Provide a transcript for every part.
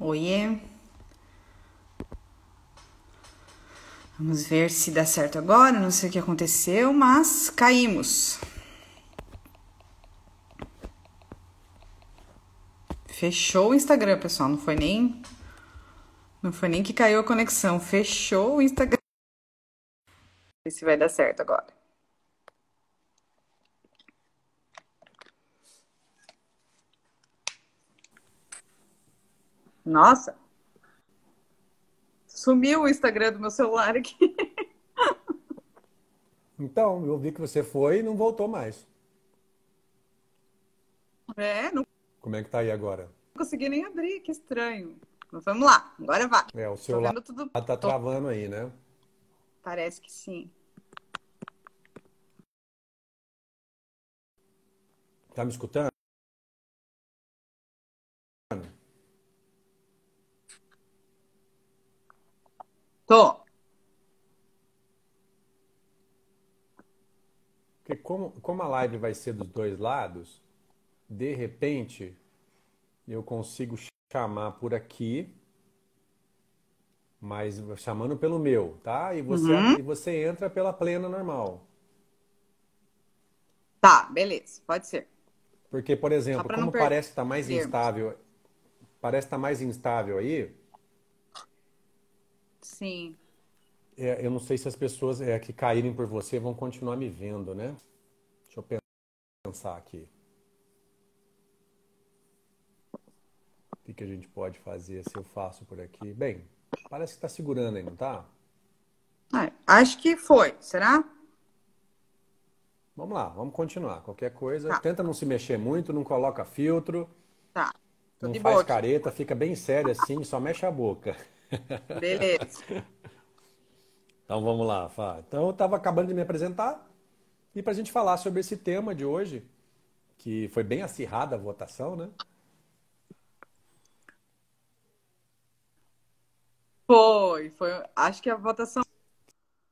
Oiê. Vamos ver se dá certo agora. Não sei o que aconteceu, mas caímos. Fechou o Instagram, pessoal. Não foi nem que caiu a conexão. Fechou o Instagram. Ver se vai dar certo agora. Nossa, sumiu o Instagram do meu celular aqui. Então, eu vi que você foi e não voltou mais. Não Como é que tá aí agora? consegui nem abrir, que estranho. Mas vamos lá, agora vai. É, o Tô seu lado vendo tudo. tá travando aí, né? Parece que sim. Tá me escutando? Tô. Porque como a live vai ser dos dois lados, de repente eu consigo chamar por aqui, mas chamando pelo meu, tá? Uhum. E você entra pela plena normal. Tá, beleza. Pode ser. Porque, por Só exemplo, para não como perdermos. parece estar mais instável aí, Sim. eu não sei se as pessoas que caírem por você vão continuar me vendo, né? Deixa eu pensar aqui. O que que a gente pode fazer se eu faço por aqui? Bem, parece que está segurando aí, não tá? Acho que foi. Será? Vamos lá, vamos continuar. Qualquer coisa, Tá, tenta não se mexer muito, não coloca filtro, tá. Tô não de boa faz aqui. careta, fica bem sério assim, só mexe a boca. Beleza. Então vamos lá, Fá. Então eu estava acabando de me apresentar e para a gente falar sobre esse tema de hoje, que foi bem acirrada a votação, né? Foi. Acho que a votação.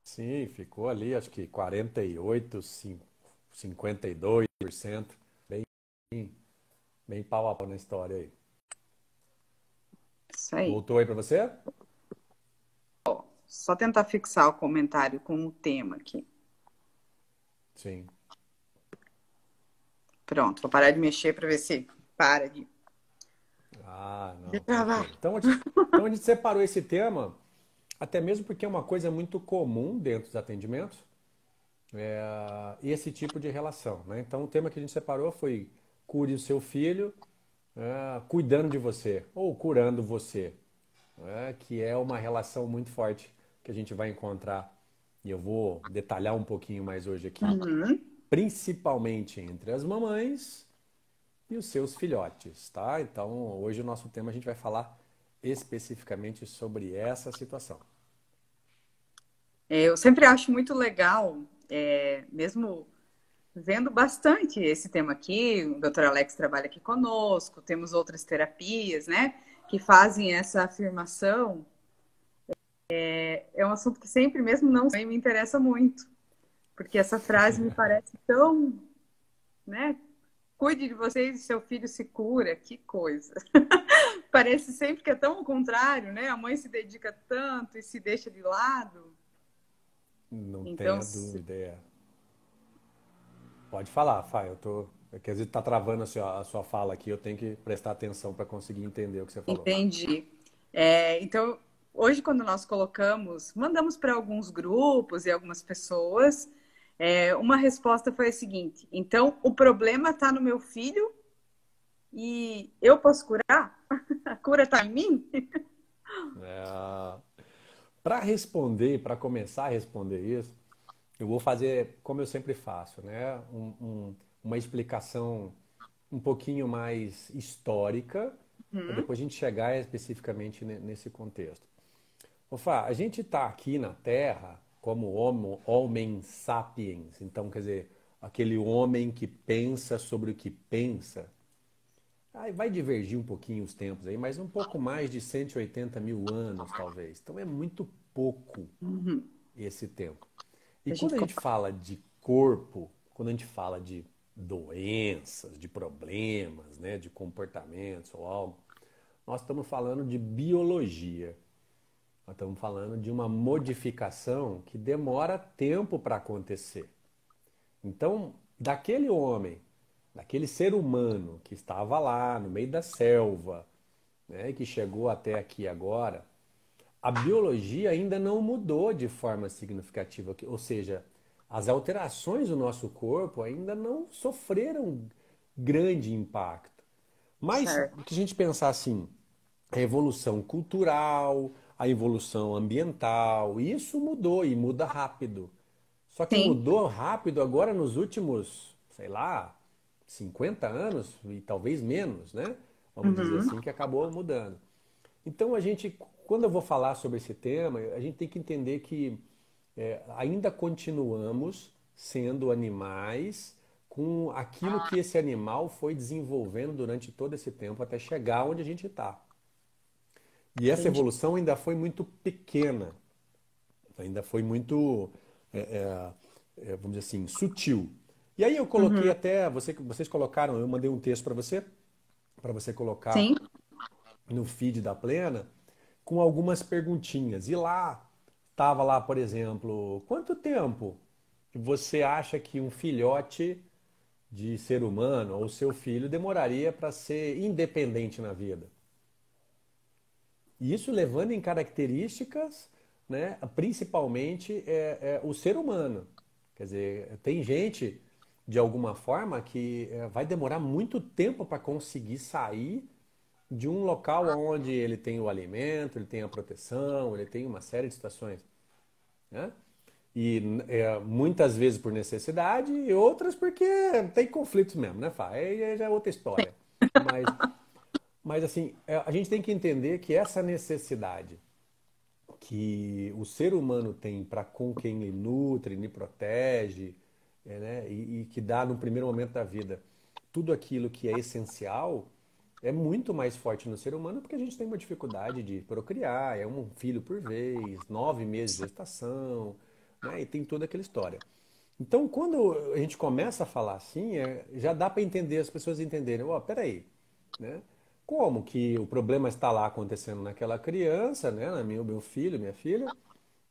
Sim, ficou ali, acho que 48, 52%, bem, bem pau a pau na história aí. Isso aí. Voltou aí para você? Só tentar fixar o comentário com o tema aqui. Sim. Pronto, vou parar de mexer para ver se para Ah, de não, travar. tranquilo. Então a gente separou esse tema, até mesmo porque é uma coisa muito comum dentro dos atendimentos, esse tipo de relação, né? Então o tema que a gente separou foi cure o seu filho, cuidando de você, ou curando você, que é uma relação muito forte que a gente vai encontrar, e eu vou detalhar um pouquinho mais hoje aqui, Uhum. principalmente entre as mamães e os seus filhotes, tá? Então, hoje o nosso tema a gente vai falar especificamente sobre essa situação. Eu sempre acho muito legal, mesmo vendo bastante esse tema aqui. O Dr. Alex trabalha aqui conosco, temos outras terapias, né, que fazem essa afirmação. É um assunto que sempre, mesmo não sei, me interessa muito, porque essa frase me parece tão, né? Cuide de vocês e seu filho se cura, que coisa. Parece sempre que é tão o contrário, né? A mãe se dedica tanto e se deixa de lado. Não Então, tenha dúvida. Pode falar, Fai. É que às vezes tá travando a sua fala aqui, eu tenho que prestar atenção para conseguir entender o que você falou. entendi. Então, hoje, quando nós colocamos, mandamos para alguns grupos e algumas pessoas, uma resposta foi a seguinte: então, o problema está no meu filho e eu posso curar? A cura está em mim? Para responder, para começar a responder isso, eu vou fazer como eu sempre faço, né? Uma explicação um pouquinho mais histórica, para Uhum. depois a gente chegar especificamente nesse contexto. Fá, a gente está aqui na Terra como homem sapiens, então quer dizer, aquele homem que pensa sobre o que pensa. Aí vai divergir um pouquinho os tempos aí, mas um pouco mais de 180 mil anos, talvez. Então é muito pouco Uhum. esse tempo. E A quando gente a gente fala de corpo, quando a gente fala de doenças, de problemas, né, de comportamentos ou algo, nós estamos falando de biologia. Nós estamos falando de uma modificação que demora tempo para acontecer. Então, daquele homem, daquele ser humano que estava lá no meio da selva, né, e que chegou até aqui agora, a biologia ainda não mudou de forma significativa, ou seja, as alterações do nosso corpo ainda não sofreram grande impacto. Mas, Certo. se a gente pensar assim, a evolução cultural, a evolução ambiental, isso mudou e muda rápido. Só que Sim. mudou rápido agora nos últimos, sei lá, 50 anos e talvez menos, né? Vamos dizer Uhum. assim, que acabou mudando. Então a gente, quando eu vou falar sobre esse tema, a gente tem que entender que ainda continuamos sendo animais com aquilo que esse animal foi desenvolvendo durante todo esse tempo até chegar onde a gente está. E essa Entendi. evolução ainda foi muito pequena, ainda foi muito, vamos dizer assim, sutil. E aí eu coloquei Uhum. até, vocês colocaram, eu mandei um texto para você colocar Sim. no feed da Plena, com algumas perguntinhas. E lá, estava lá, por exemplo, quanto tempo você acha que um filhote de ser humano ou seu filho demoraria para ser independente na vida? E isso levando em características, né, principalmente o ser humano. Quer dizer, tem gente, de alguma forma, que vai demorar muito tempo para conseguir sair de um local onde ele tem o alimento, ele tem a proteção, ele tem uma série de situações, né? E muitas vezes por necessidade e outras porque tem conflitos mesmo, né, Fá? Aí já é outra história. Mas, mas assim, a gente tem que entender que essa necessidade que o ser humano tem para com quem ele nutre, lhe protege, né, e que dá no primeiro momento da vida tudo aquilo que é essencial, é muito mais forte no ser humano porque a gente tem uma dificuldade de procriar, é um filho por vez, 9 meses de gestação, né, e tem toda aquela história. Então, quando a gente começa a falar assim, já dá para entender, as pessoas entenderem, ó, peraí, né? Como que o problema está lá acontecendo naquela criança, né, na meu filho, minha filha,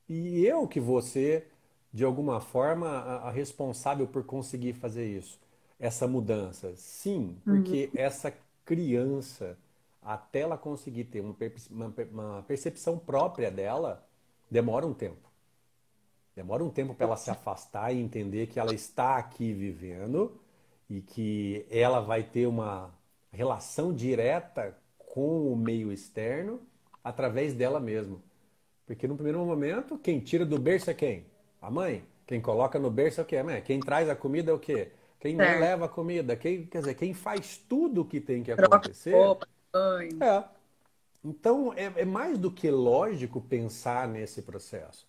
e eu que vou ser, de alguma forma, a responsável por conseguir fazer isso, essa mudança. Sim, Uhum. porque essa criança, até ela conseguir ter uma percepção própria dela, demora um tempo. Demora um tempo para ela se afastar e entender que ela está aqui vivendo e que ela vai ter uma relação direta com o meio externo através dela mesma. Porque no primeiro momento, quem tira do berço é quem? A mãe. Quem coloca no berço é o quê? A mãe. Quem traz a comida é o quê? Quem, né, Certo. leva a comida. Quem, quer dizer, quem faz tudo o que tem que Troca de acontecer roupa, banho. é. Então, é mais do que lógico pensar nesse processo.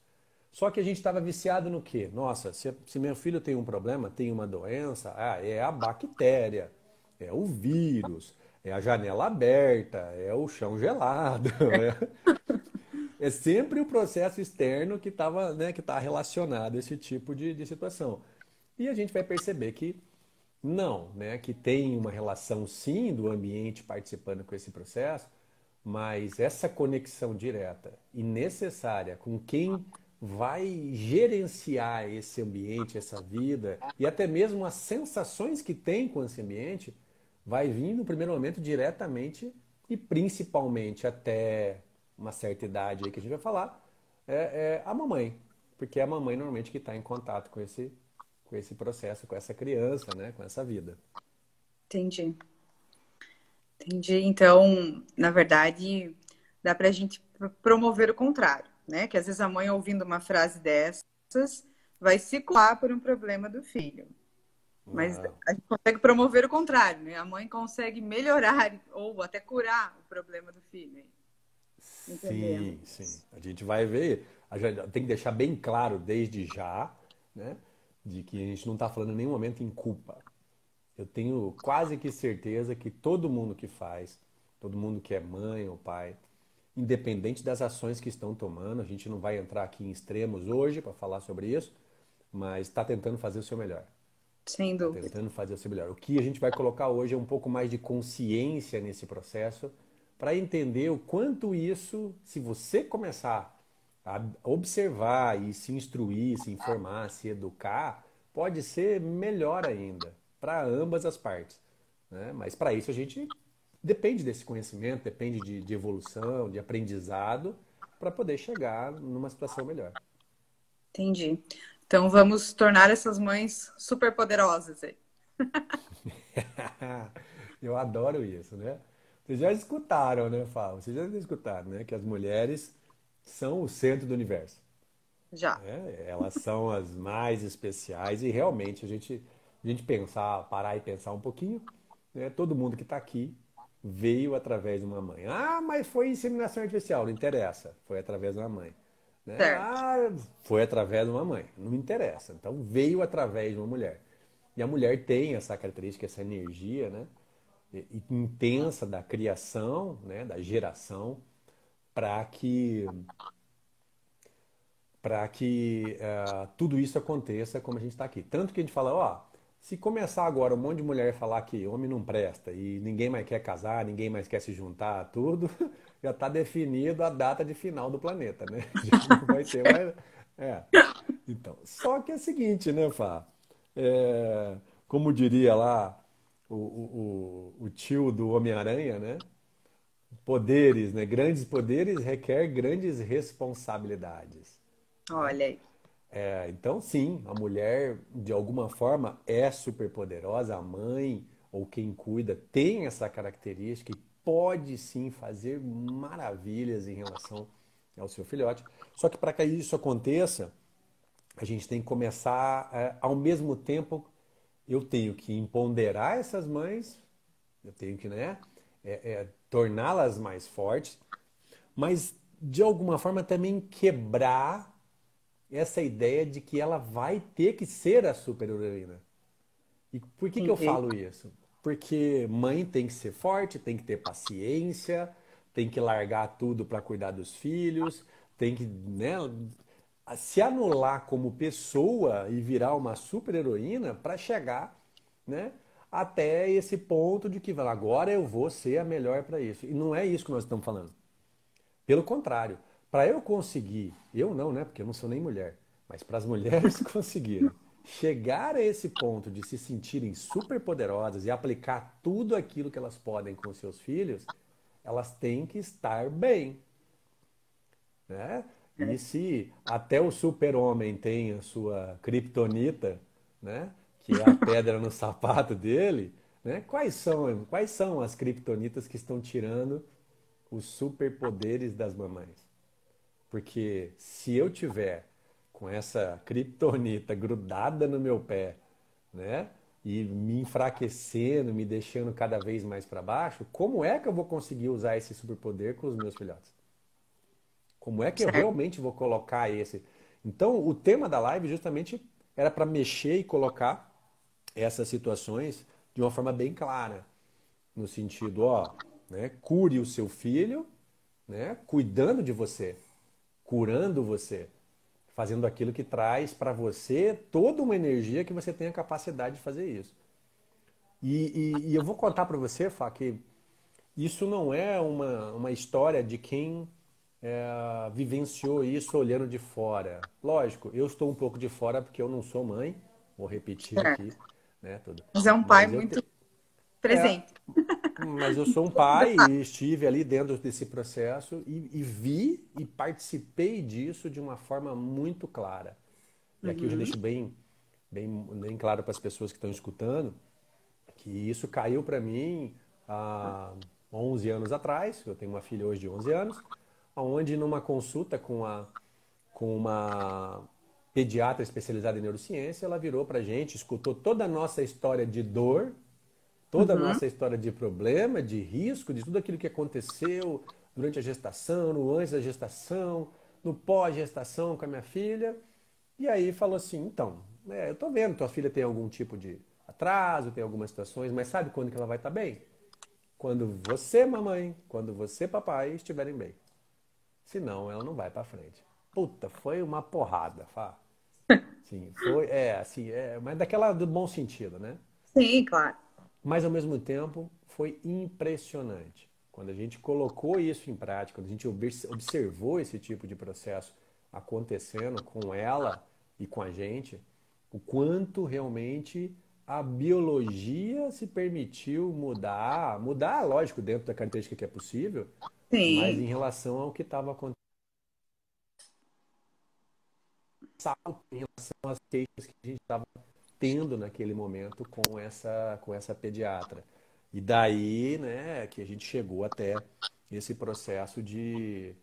Só que a gente estava viciado no quê? Nossa, se meu filho tem um problema, tem uma doença, é a bactéria, é o vírus, é a janela aberta, é o chão gelado. É sempre o processo externo que estava, né, que está relacionado a esse tipo de situação. E a gente vai perceber que não, né? Que tem uma relação sim do ambiente participando com esse processo, mas essa conexão direta e necessária com quem vai gerenciar esse ambiente, essa vida e até mesmo as sensações que tem com esse ambiente, vai vir no primeiro momento diretamente e principalmente até uma certa idade aí que a gente vai falar, é a mamãe, porque é a mamãe normalmente que está em contato com esse processo, com essa criança, né, com essa vida. Entendi. Entendi. Então, na verdade, dá para a gente promover o contrário, né? Que às vezes a mãe, ouvindo uma frase dessas, vai se culpar por um problema do filho. Mas Ah, a gente consegue promover o contrário, né? A mãe consegue melhorar ou até curar o problema do filho. Entendemos. sim, sim. A gente vai ver, a gente tem que deixar bem claro desde já, né, de que a gente não está falando em nenhum momento em culpa. Eu tenho quase que certeza que todo mundo que faz, todo mundo que é mãe ou pai, independente das ações que estão tomando, a gente não vai entrar aqui em extremos hoje para falar sobre isso, mas está tentando fazer o seu melhor. Sem Está dúvida. tentando fazer o seu melhor. O que a gente vai colocar hoje é um pouco mais de consciência nesse processo para entender o quanto isso, se você começar a observar e se instruir, se informar, se educar, pode ser melhor ainda para ambas as partes, né? Mas para isso a gente depende desse conhecimento, depende de evolução, de aprendizado, para poder chegar numa situação melhor. Entendi. Então vamos tornar essas mães super poderosas aí. Eu adoro isso, né? Vocês já escutaram, né, Fábio? Vocês já escutaram, né? Que as mulheres são o centro do universo, Já. né? Elas são as mais especiais e realmente a gente pensar, parar e pensar um pouquinho, né? Todo mundo que está aqui veio através de uma mãe. Ah, mas foi inseminação artificial, não interessa. Foi através de uma mãe, né? Certo. Ah, foi através de uma mãe, não interessa. Então veio através de uma mulher. E a mulher tem essa característica, essa energia, né? Intensa da criação, né? Da geração, para que tudo isso aconteça como a gente está aqui. Tanto que a gente fala, ó, se começar agora um monte de mulher falar que homem não presta e ninguém mais quer casar, ninguém mais quer se juntar, tudo, já está definido a data de final do planeta, né? Já não vai ter mais. É. Então, só que é o seguinte, né, Fá? É, como diria lá o tio do Homem-Aranha, né? Poderes, né? Grandes poderes requer grandes responsabilidades, né? Olha aí. Então, sim, a mulher, de alguma forma, é superpoderosa, a mãe ou quem cuida tem essa característica e pode sim fazer maravilhas em relação ao seu filhote. Só que para que isso aconteça, a gente tem que começar, ao mesmo tempo, eu tenho que empoderar essas mães, eu tenho que, né, torná-las mais fortes, mas de alguma forma também quebrar essa ideia de que ela vai ter que ser a super-heroína. E por que que eu Entendi. falo isso? Porque mãe tem que ser forte, tem que ter paciência, tem que largar tudo para cuidar dos filhos, tem que, né, se anular como pessoa e virar uma super-heroína para chegar, né, até esse ponto de que agora eu vou ser a melhor para isso. E não é isso que nós estamos falando. Pelo contrário, para eu conseguir, eu não, né? Porque eu não sou nem mulher, mas para as mulheres conseguirem chegar a esse ponto de se sentirem super poderosas e aplicar tudo aquilo que elas podem com seus filhos, elas têm que estar bem, né? E se até o super-homem tem a sua kriptonita, né? Que é a pedra no sapato dele, né? Quais são as kriptonitas que estão tirando os superpoderes das mamães? Porque se eu tiver com essa kriptonita grudada no meu pé, né? E me enfraquecendo, me deixando cada vez mais para baixo, como é que eu vou conseguir usar esse superpoder com os meus filhotes? Como é que eu Certo. realmente vou colocar esse? Então, o tema da live justamente era para mexer e colocar essas situações de uma forma bem clara, no sentido, ó, né, cure o seu filho, né, cuidando de você, curando você, fazendo aquilo que traz para você toda uma energia que você tem a capacidade de fazer isso. E eu vou contar para você, Fá, que isso não é uma história de quem vivenciou isso olhando de fora. Lógico, eu estou um pouco de fora porque eu não sou mãe, vou repetir aqui, Certo. né, tudo. Mas é um pai Mas eu muito te... é, presente. mas eu sou um pai e estive ali dentro desse processo e vi e participei disso de uma forma muito clara. E aqui eu já Uhum. deixo bem claro para as pessoas que estão escutando que isso caiu para mim há 11 anos atrás. Eu tenho uma filha hoje de 11 anos, onde numa consulta com uma pediatra especializada em neurociência, ela virou para a gente, escutou toda a nossa história de dor, toda a Uhum. nossa história de problema, de risco, de tudo aquilo que aconteceu durante a gestação, no antes da gestação, no pós-gestação com a minha filha. E aí falou assim, então, eu tô vendo, tua filha tem algum tipo de atraso, tem algumas situações, mas sabe quando que ela vai estar bem? Quando você, mamãe, quando você, papai, estiverem bem. Senão, ela não vai para frente. Puta, foi uma porrada, Fá. Sim, foi, assim, mas daquela do bom sentido, né? Sim, claro. Mas ao mesmo tempo foi impressionante. quando a gente colocou isso em prática, quando a gente observou esse tipo de processo acontecendo com ela e com a gente, o quanto realmente a biologia se permitiu mudar, lógico, dentro da característica que é possível, mas em Sim, relação ao que estava acontecendo, em relação às queixas que a gente estava tendo naquele momento com essa pediatra. E daí, né, que a gente chegou até esse processo de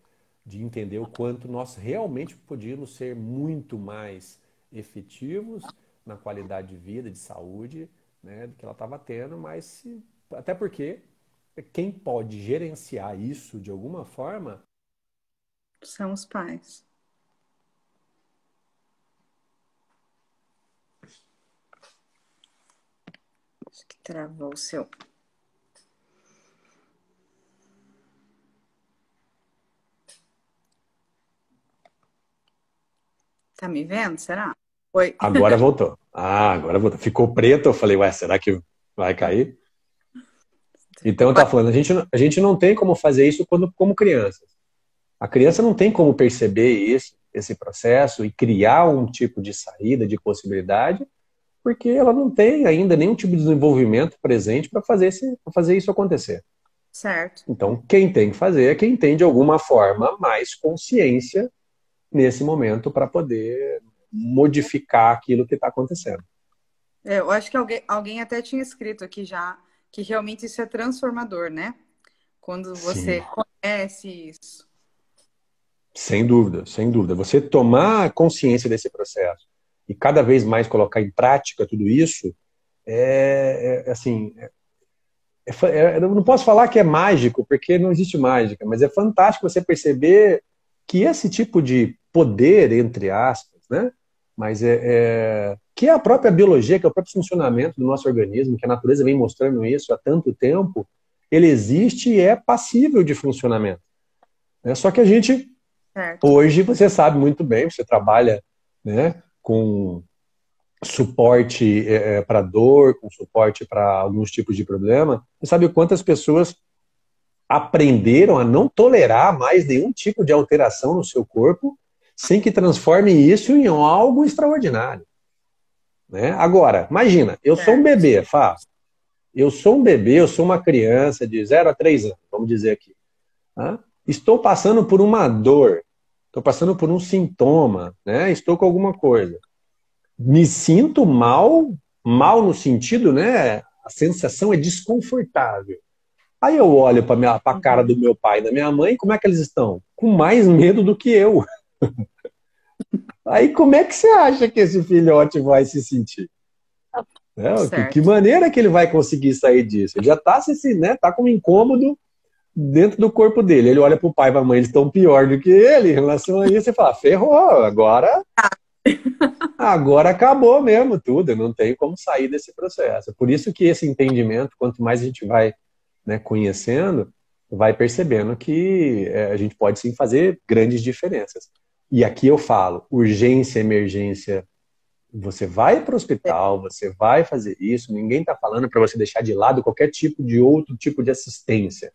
entender o quanto nós realmente podíamos ser muito mais efetivos na qualidade de vida, de saúde, né, do que ela estava tendo, mas até porque quem pode gerenciar isso de alguma forma. são os pais. Acho que travou o seu. Tá me vendo? Será? Oi. Agora voltou. Ah, agora voltou. Ficou preto, eu falei, ué, será que vai cair? Então, eu Ficou estava falando, a gente não tem como fazer isso como criança. A criança não tem como perceber isso, esse processo e criar um tipo de saída, de possibilidade, porque ela não tem ainda nenhum tipo de desenvolvimento presente para fazer isso acontecer. certo. Então, quem tem que fazer é quem tem, de alguma forma, mais consciência nesse momento para poder modificar aquilo que está acontecendo. Eu acho que alguém até tinha escrito aqui já que realmente isso é transformador, né? Quando você Sim, conhece isso. sem dúvida, sem dúvida. Você tomar consciência desse processo e cada vez mais colocar em prática tudo isso assim, eu não posso falar que é mágico, porque não existe mágica, mas é fantástico você perceber que esse tipo de poder, entre aspas, né? Mas que é a própria biologia, que é o próprio funcionamento do nosso organismo, que a natureza vem mostrando isso há tanto tempo, ele existe e é passível de funcionamento. Né? Só que a gente, Certo. hoje, você sabe muito bem, você trabalha, né, com suporte para dor, com suporte para alguns tipos de problema. Você sabe quantas pessoas aprenderam a não tolerar mais nenhum tipo de alteração no seu corpo sem que transforme isso em algo extraordinário. Né? Agora, imagina, eu sou um Certo. bebê, Fá. Eu sou um bebê, eu sou uma criança de 0 a 3 anos, vamos dizer aqui. Tá? Estou passando por uma dor, estou passando por um sintoma, né? Estou com alguma coisa. Me sinto mal, mal no sentido, né? A sensação é desconfortável. Aí eu olho para a cara do Uhum. meu pai e da minha mãe, como é que eles estão? Com mais medo do que eu. Aí como é que você acha que esse filhote vai se sentir? Né? Que Certo. maneira que ele vai conseguir sair disso? Ele já está né, tá com um incômodo dentro do corpo dele. Ele olha para o pai e para a mãe, eles estão pior do que ele em relação a isso. E fala, ferrou, agora acabou mesmo tudo, eu não tenho como sair desse processo. Por isso que esse entendimento, quanto mais a gente vai, né, conhecendo, vai percebendo que a gente pode sim fazer grandes diferenças. E aqui eu falo, urgência, emergência, você vai para o hospital, você vai fazer isso, ninguém está falando para você deixar de lado qualquer tipo de outro tipo de assistência,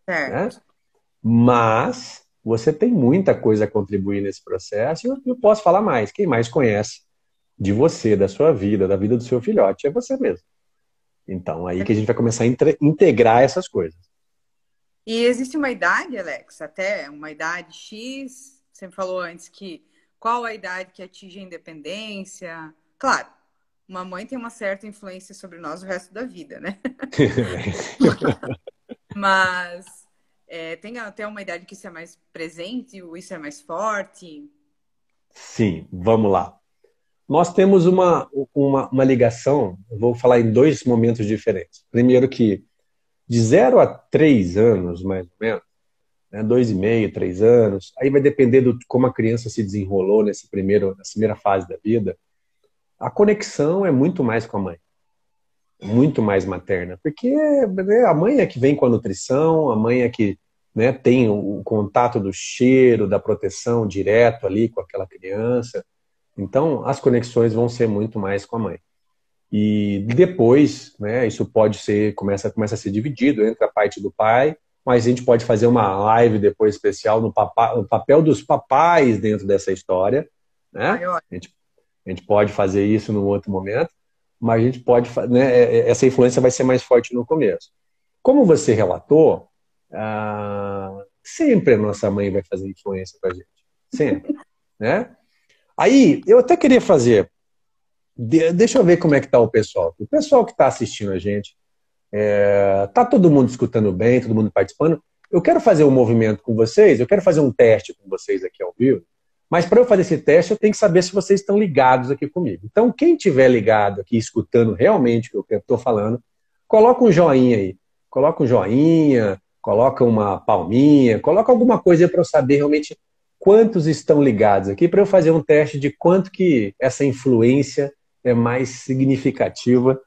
né? Certo. Mas você tem muita coisa a contribuir nesse processo e eu posso falar mais. Quem mais conhece de você, da sua vida, da vida do seu filhote, é você mesmo. Então, aí que a gente vai começar a integrar essas coisas. E existe uma idade, Alex, até uma idade X. Você me falou antes que qual a idade que atinge a independência? Claro, uma mãe tem uma certa influência sobre nós o resto da vida, né? Mas tem até uma idade que isso é mais presente, isso é mais forte. Sim, vamos lá. Nós temos uma ligação, eu vou falar em dois momentos diferentes. Primeiro que de 0 a 3 anos, mais ou menos, né, 2,5, 3 anos, aí vai depender de como a criança se desenrolou nessa primeira fase da vida, a conexão é muito mais com a mãe, muito mais materna, porque né, a mãe é que vem com a nutrição, a mãe é que, né, tem o contato do cheiro, da proteção direto ali com aquela criança. Então, as conexões vão ser muito mais com a mãe. E depois, né, isso pode ser, começa a ser dividido entre a parte do pai mas a gente pode fazer uma live depois especial no papel dos papais dentro dessa história, né? Ai, ó, A gente pode fazer isso num outro momento, mas a gente pode, né, essa influência vai ser mais forte no começo. Como você relatou, sempre a nossa mãe vai fazer influência para a gente. Sempre. Né? Aí, eu até queria fazer. Deixa eu ver como é que está o pessoal. O pessoal que está assistindo a gente, tá todo mundo escutando bem, todo mundo participando. Eu quero fazer um movimento com vocês, eu quero fazer um teste com vocês aqui ao vivo, mas para eu fazer esse teste, eu tenho que saber se vocês estão ligados aqui comigo. Então, quem estiver ligado aqui, escutando realmente o que eu estou falando, coloca um joinha aí. Coloca um joinha, coloca uma palminha, coloca alguma coisa para eu saber realmente quantos estão ligados aqui, para eu fazer um teste de quanto que essa influência é mais significativa,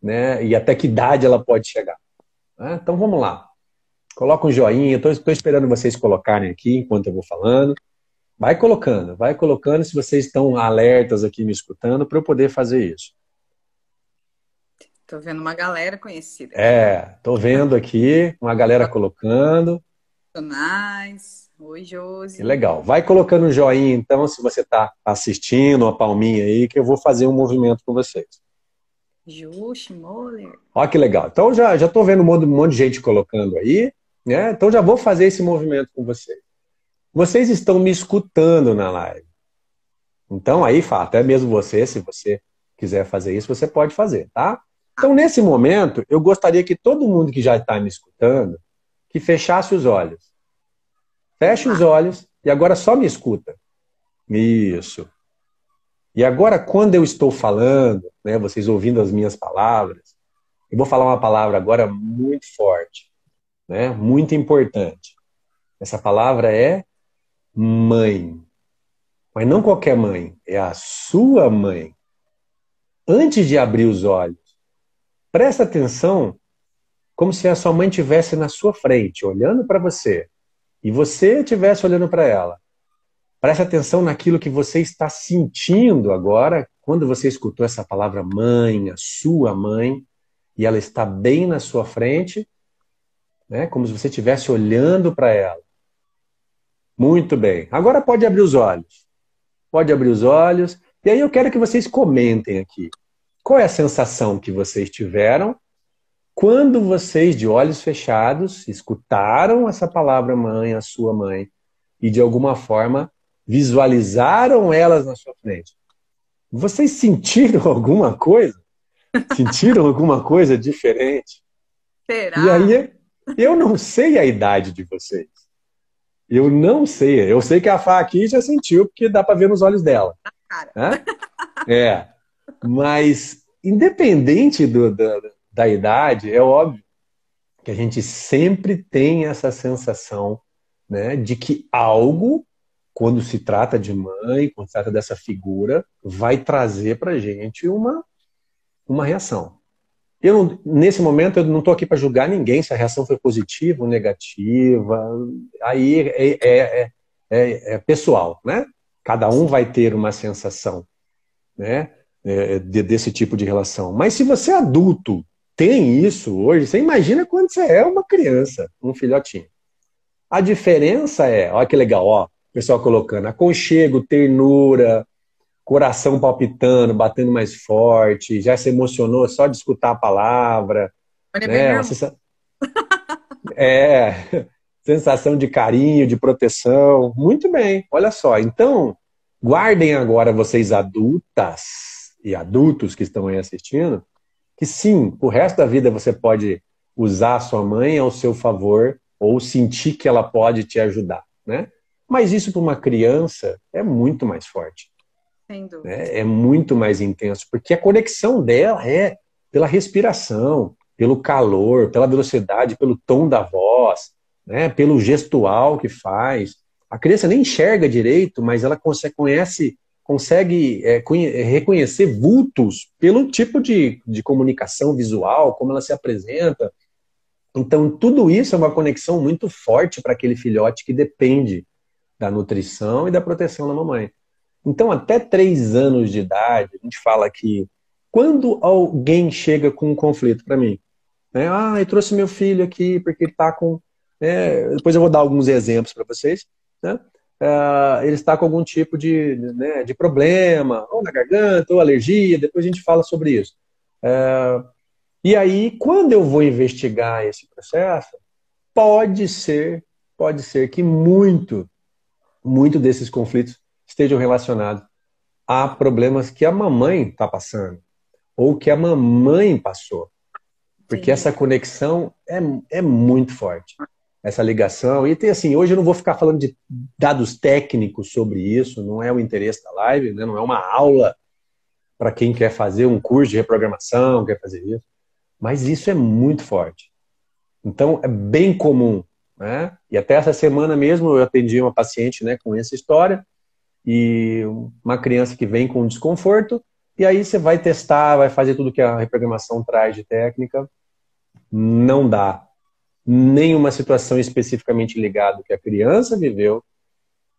né? E até que idade ela pode chegar. Né? Então vamos lá. Coloca um joinha, estou esperando vocês colocarem aqui enquanto eu vou falando. Vai colocando se vocês estão alertas aqui me escutando para eu poder fazer isso. tô vendo uma galera conhecida aqui. Estou vendo aqui uma galera colocando. Profissionais. Oi, Que Josi. legal. Vai colocando um joinha então, se você está assistindo, uma palminha aí, que eu vou fazer um movimento com vocês. Justi, Moller. Olha que legal. Então já estou vendo um monte de gente colocando aí, né? Então já vou fazer esse movimento com vocês. Vocês estão me escutando na live. Então aí, até mesmo você, se você quiser fazer isso, você pode fazer, tá? Então nesse momento, eu gostaria que todo mundo que já está me escutando, que fechasse os olhos. Feche os olhos e agora só me escuta. Isso. E agora, quando eu estou falando, né, vocês ouvindo as minhas palavras, eu vou falar uma palavra agora muito forte, né, muito importante. Essa palavra é mãe. Mas não qualquer mãe, é a sua mãe. Antes de abrir os olhos, presta atenção como se a sua mãe estivesse na sua frente, olhando para você, e você estivesse olhando para ela. Preste atenção naquilo que você está sentindo agora, quando você escutou essa palavra mãe, a sua mãe, e ela está bem na sua frente, né? Como se você estivesse olhando para ela. Muito bem. Agora pode abrir os olhos. Pode abrir os olhos. E aí eu quero que vocês comentem aqui. Qual é a sensação que vocês tiveram quando vocês, de olhos fechados, escutaram essa palavra mãe, a sua mãe, e de alguma forma visualizaram elas na sua frente? Vocês sentiram alguma coisa? Sentiram alguma coisa diferente? Será? E aí, eu não sei a idade de vocês. Eu não sei. Eu sei que a Fá aqui já sentiu, porque dá para ver nos olhos dela. Cara. Né? Mas, independente da idade, é óbvio que a gente sempre tem essa sensação, né, de que algo, quando se trata de mãe, quando se trata dessa figura, vai trazer para a gente uma reação. Nesse momento, eu não estou aqui para julgar ninguém se a reação foi positiva ou negativa. Aí é pessoal, né? Cada um vai ter uma sensação, né, desse tipo de relação. Mas se você é adulto tem isso hoje, você imagina quando você é uma criança, um filhotinho. A diferença é, olha que legal, ó, o pessoal colocando aconchego, ternura, coração palpitando, batendo mais forte, já se emocionou só de escutar a palavra. Olha né? bem, Sensação de carinho, de proteção. Muito bem, olha só. Então, guardem agora vocês adultas e adultos que estão aí assistindo, que sim, o resto da vida você pode usar a sua mãe ao seu favor ou sentir que ela pode te ajudar, né? Mas isso para uma criança é muito mais forte. sem dúvida. Né? É muito mais intenso, porque a conexão dela é pela respiração, pelo calor, pela velocidade, pelo tom da voz, né? Pelo gestual que faz. A criança nem enxerga direito, mas ela consegue reconhecer vultos pelo tipo de comunicação visual, como ela se apresenta. Então, tudo isso é uma conexão muito forte para aquele filhote que depende da nutrição e da proteção da mamãe. Então, até 3 anos de idade, a gente fala que quando alguém chega com um conflito para mim, né? Eu trouxe meu filho aqui porque ele está com né? Depois eu vou dar alguns exemplos para vocês, né? Ele está com algum tipo de, né, de problema, ou na garganta, ou alergia, depois a gente fala sobre isso. E aí, quando eu vou investigar esse processo, pode ser que muito desses conflitos estejam relacionados a problemas que a mamãe está passando, ou que a mamãe passou. Porque Sim. essa conexão é muito forte. Essa ligação. E tem assim, hoje eu não vou ficar falando de dados técnicos sobre isso, não é o interesse da live, né? Não é uma aula para quem quer fazer um curso de reprogramação, quer fazer isso. Mas isso é muito forte. Então, é bem comum, né? E até essa semana mesmo eu atendi uma paciente, né, com essa história, e uma criança que vem com desconforto, e aí você vai testar, vai fazer tudo que a reprogramação traz de técnica, não dá. Nenhuma situação especificamente ligada que a criança viveu,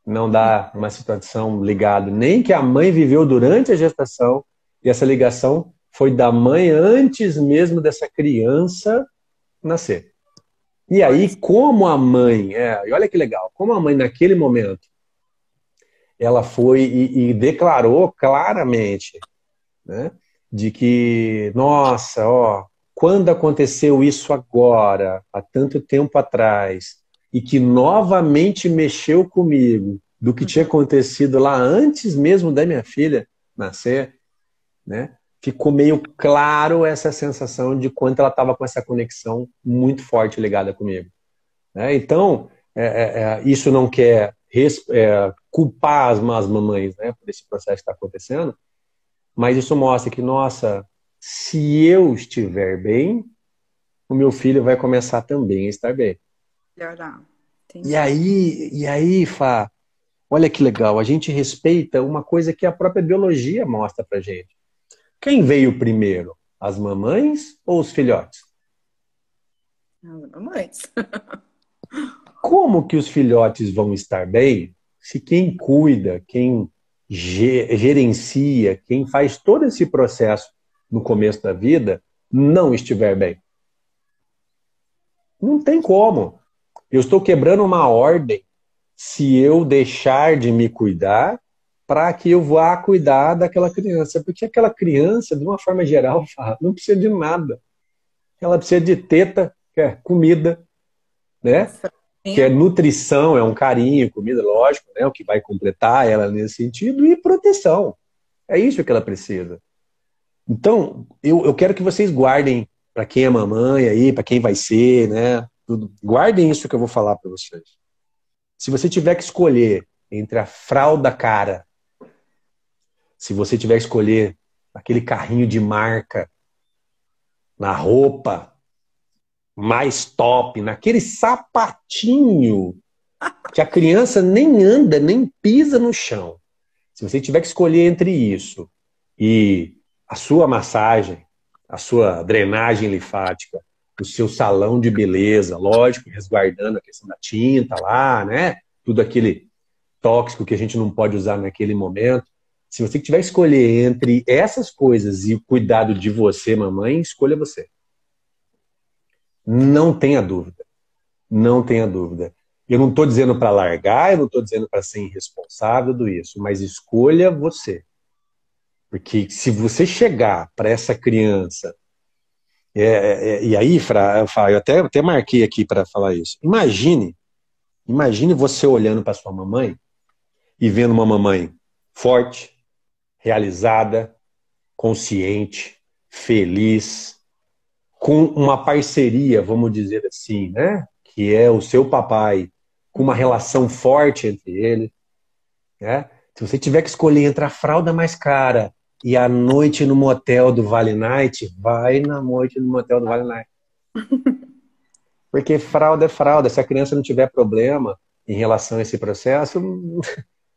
não dá uma situação ligada nem que a mãe viveu durante a gestação, e essa ligação foi da mãe antes mesmo dessa criança nascer. E aí, como a mãe, e olha que legal, como a mãe naquele momento, ela foi e declarou claramente, né, de que, nossa, ó, quando aconteceu isso agora, há tanto tempo atrás, e que novamente mexeu comigo, do que tinha acontecido lá antes mesmo da minha filha nascer, né, ficou meio claro essa sensação de quanto ela estava com essa conexão muito forte ligada comigo. Né? Então, isso não quer culpar as mamães, né, por esse processo que está acontecendo, mas isso mostra que, nossa, se eu estiver bem, o meu filho vai começar também a estar bem. Melhorar. E Entendi. aí, Fá, olha que legal, a gente respeita uma coisa que a própria biologia mostra pra gente. Quem veio primeiro, as mamães ou os filhotes? As mamães. Como que os filhotes vão estar bem se quem cuida, quem gerencia, quem faz todo esse processo no começo da vida não estiver bem? Não tem como. Eu estou quebrando uma ordem se eu deixar de me cuidar para que eu vá cuidar daquela criança. Porque aquela criança, de uma forma geral, não precisa de nada. Ela precisa de teta, que é comida, né? Que é nutrição, é um carinho, comida, lógico, né? O que vai completar ela nesse sentido, e proteção. É isso que ela precisa. Então, eu quero que vocês guardem, para quem é mamãe aí, para quem vai ser, né? Tudo, guardem isso que eu vou falar para vocês. Se você tiver que escolher entre a fralda cara, se você tiver que escolher aquele carrinho de marca, na roupa mais top, naquele sapatinho que a criança nem anda, nem pisa no chão. Se você tiver que escolher entre isso e a sua massagem, a sua drenagem linfática, o seu salão de beleza, lógico, resguardando a questão da tinta lá, né? Tudo aquele tóxico que a gente não pode usar naquele momento. Se você tiver que escolher entre essas coisas e o cuidado de você, mamãe, escolha você. Não tenha dúvida. Não tenha dúvida. Eu não estou dizendo para largar, eu não estou dizendo para ser irresponsável do isso, mas escolha você. Porque se você chegar para essa criança, e aí, Fra, eu até marquei aqui para falar isso. Imagine você olhando para sua mamãe e vendo uma mamãe forte, realizada, consciente, feliz, com uma parceria, vamos dizer assim, né? Que é o seu papai, com uma relação forte entre eles, né? Se você tiver que escolher entre a fralda mais cara e a noite no motel do Vale Night, vai na noite no motel do Vale Night. Porque fralda é fralda. Se a criança não tiver problema em relação a esse processo,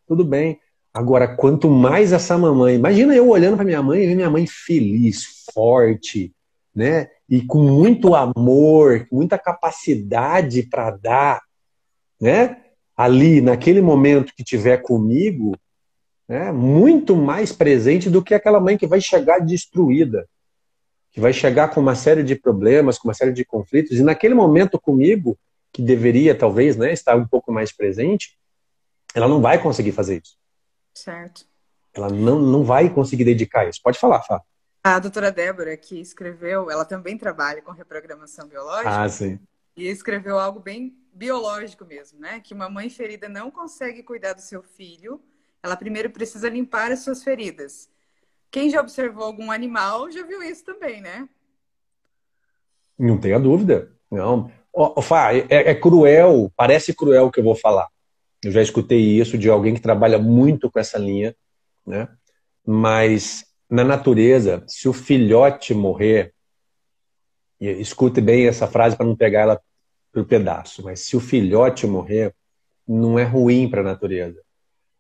tudo bem. Agora, quanto mais essa mamãe... Imagina eu olhando para minha mãe e ver minha mãe feliz, forte, né? E com muito amor, muita capacidade para dar, né? Ali, naquele momento que tiver comigo, né? Muito mais presente do que aquela mãe que vai chegar destruída, que vai chegar com uma série de problemas, com uma série de conflitos, e naquele momento comigo, que deveria, talvez, né, estar um pouco mais presente, ela não vai conseguir fazer isso. Certo. Ela não vai conseguir dedicar isso. Pode falar, Fá. A doutora Débora, que escreveu, ela também trabalha com reprogramação Ah, biológica, sim. e escreveu algo bem biológico mesmo, né? Que uma mãe ferida não consegue cuidar do seu filho, ela primeiro precisa limpar as suas feridas. Quem já observou algum animal já viu isso também, né? Não tenha dúvida. Não. Ó, Fá, é cruel, parece cruel o que eu vou falar. Eu já escutei isso de alguém que trabalha muito com essa linha, né? Mas na natureza, se o filhote morrer, e escute bem essa frase para não pegar ela por pedaço, mas se o filhote morrer, não é ruim para a natureza.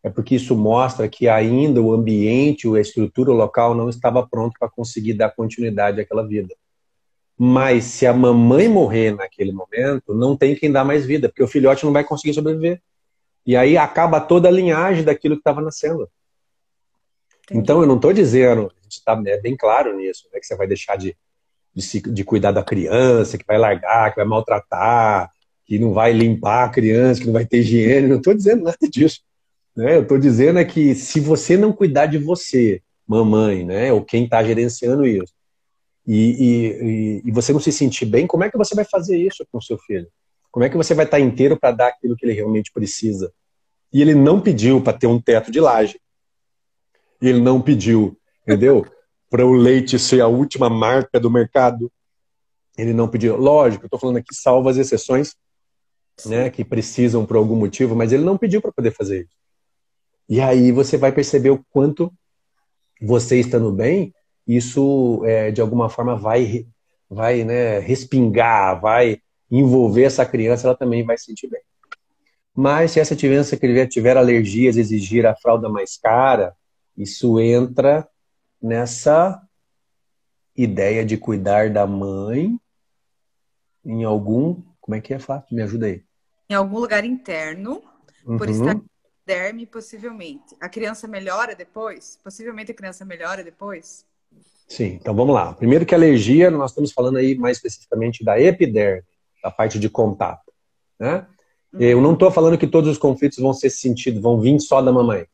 É porque isso mostra que ainda o ambiente, a estrutura local não estava pronto para conseguir dar continuidade àquela vida. Mas se a mamãe morrer naquele momento, não tem quem dá mais vida, porque o filhote não vai conseguir sobreviver. E aí acaba toda a linhagem daquilo que estava nascendo. Então Entendi. eu não estou dizendo, a gente está bem claro nisso, né, que você vai deixar de cuidar da criança, que vai largar, que vai maltratar, que não vai limpar a criança, que não vai ter higiene. Não estou dizendo nada disso. Né? Eu estou dizendo é que se você não cuidar de você, mamãe, né, ou quem está gerenciando isso, e você não se sentir bem, como é que você vai fazer isso com o seu filho? Como é que você vai estar inteiro para dar aquilo que ele realmente precisa? E ele não pediu para ter um teto de laje. E ele não pediu, entendeu? Para o leite ser a última marca do mercado. Ele não pediu. Lógico, eu estou falando aqui salvo as exceções, né, Sim. que precisam por algum motivo, mas ele não pediu para poder fazer isso. E aí você vai perceber o quanto você estando bem, isso de alguma forma vai, né, respingar, vai envolver essa criança, ela também vai se sentir bem. Mas se essa criança tiver alergias, exigir a fralda mais cara, isso entra nessa ideia de cuidar da mãe em algum. Como é que é, Fábio? Me ajuda aí. Em algum lugar interno, por estar Uhum. derme, possivelmente. A criança melhora depois? Possivelmente a criança melhora depois? Sim, então vamos lá. Primeiro que alergia, nós estamos falando aí mais especificamente da epiderme, da parte de contato, né? Eu não Uhum. estou falando que todos os conflitos vão ser sentidos, vão vir só da mamãe.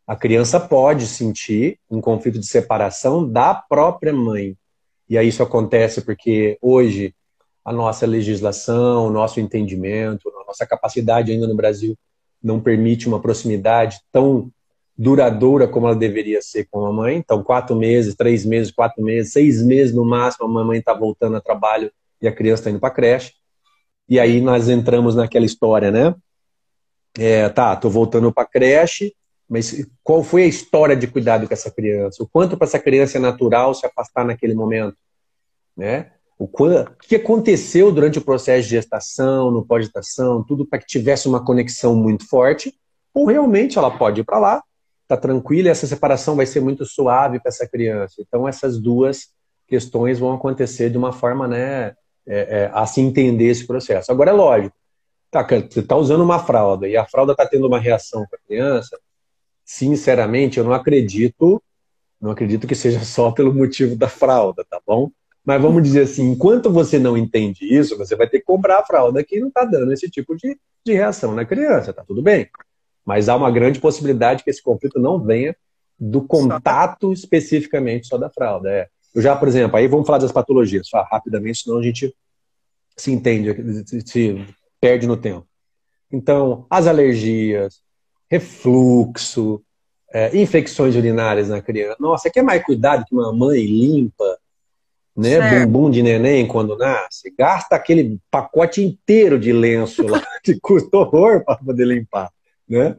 A criança pode sentir um conflito de separação da própria mãe. E aí isso acontece porque hoje a nossa legislação, o nosso entendimento, a nossa capacidade ainda no Brasil não permite uma proximidade tão duradoura como ela deveria ser com a mãe. Então, 4 meses, 3 meses, 4 meses, 6 meses no máximo, a mamãe está voltando a trabalho e a criança está indo para a creche. E aí nós entramos naquela história, né? Tá, tô voltando para a creche, mas qual foi a história de cuidado com essa criança? O quanto para essa criança é natural se afastar naquele momento, né? O que aconteceu durante o processo de gestação, no pós-gestação, tudo para que tivesse uma conexão muito forte, ou realmente ela pode ir para lá, tá tranquila, e essa separação vai ser muito suave para essa criança. Então essas duas questões vão acontecer de uma forma, né, a se entender esse processo. Agora é lógico, tá, você está usando uma fralda e a fralda está tendo uma reação com a criança, sinceramente, eu não acredito que seja só pelo motivo da fralda, tá bom? Mas vamos dizer assim, enquanto você não entende isso, você vai ter que comprar a fralda que não está dando esse tipo de reação na criança, tá tudo bem. Mas há uma grande possibilidade que esse conflito não venha do Só da... contato especificamente só da fralda. Eu já, por exemplo, aí vamos falar das patologias, rapidamente, senão a gente se entende, se perde no tempo. Então, as alergias, refluxo, infecções urinárias na criança. Nossa, quer mais cuidado que uma mãe limpa, né? Certo. Bumbum de neném quando nasce? Gasta aquele pacote inteiro de lenço lá, que custa horror para poder limpar, né?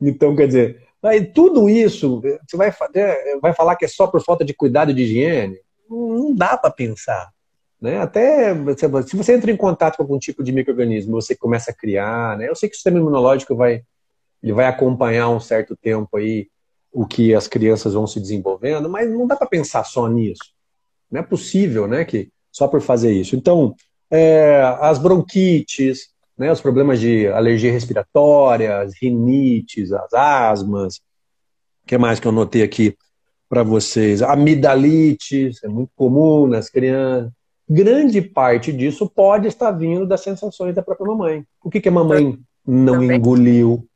Então, quer dizer, aí tudo isso, você vai falar que é só por falta de cuidado de higiene? Não dá para pensar. Né? Até se você entra em contato com algum tipo de micro-organismo, você começa a criar, né? Eu sei que o sistema imunológico ele vai acompanhar um certo tempo aí o que as crianças vão se desenvolvendo, mas não dá para pensar só nisso. Não é possível, né, que só por fazer isso. Então, as bronquites, né, os problemas de alergia respiratória, as rinites, as asmas, o que mais que eu notei aqui para vocês? Amidalite, é muito comum nas crianças. grande parte disso pode estar vindo das sensações da própria mamãe. O que a mamãe não Também. engoliu?